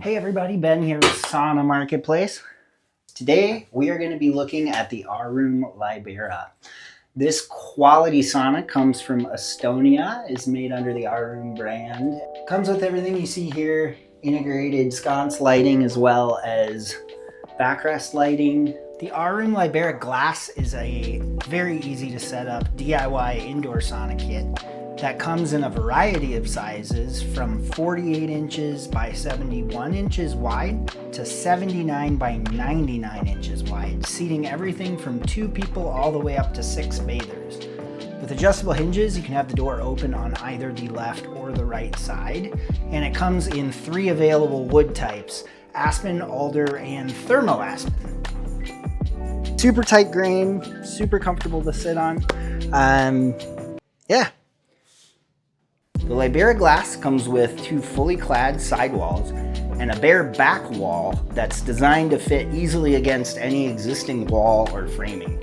Hey everybody, Ben here with Sauna Marketplace. Today we are going to be looking at the Auroom Libera. This quality sauna comes from Estonia, is made under the Auroom brand. Comes with everything you see here, integrated sconce lighting as well as backrest lighting. The Auroom Libera Glass is a very easy to set up DIY indoor sauna kit that comes in a variety of sizes from 48 inches by 71 inches wide to 79 by 99 inches wide, seating everything from 2 people all the way up to 6 bathers. With adjustable hinges, you can have the door open on either the left or the right side, and it comes in 3 available wood types: aspen, alder, and thermo aspen. Super tight grain, super comfortable to sit on. Yeah. The Libera Glass comes with 2 fully clad sidewalls and a bare back wall that's designed to fit easily against any existing wall or framing.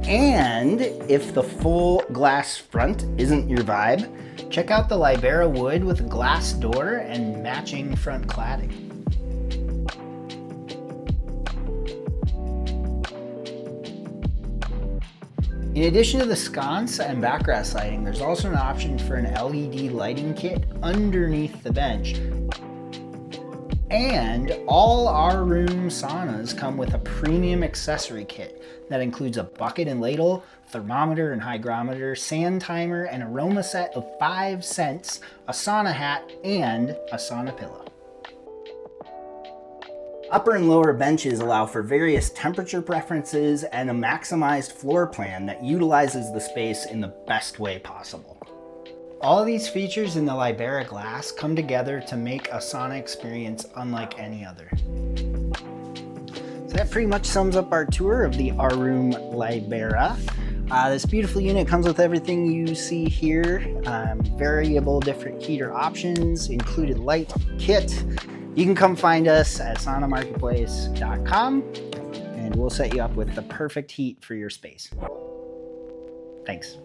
And if the full glass front isn't your vibe, check out the Libera wood with a glass door and matching front cladding. In addition to the sconce and backrest lighting, there's also an option for an LED lighting kit underneath the bench. And all Auroom saunas come with a premium accessory kit that includes a bucket and ladle, thermometer and hygrometer, sand timer, an aroma set of 5 scents, a sauna hat, and a sauna pillow. Upper and lower benches allow for various temperature preferences and a maximized floor plan that utilizes the space in the best way possible. All of these features in the Libera Glass come together to make a sauna experience unlike any other. So that pretty much sums up our tour of the Auroom Libera. This beautiful unit comes with everything you see here, variable different heater options, included light kit. You can come find us at saunamarketplace.com and we'll set you up with the perfect heat for your space. Thanks.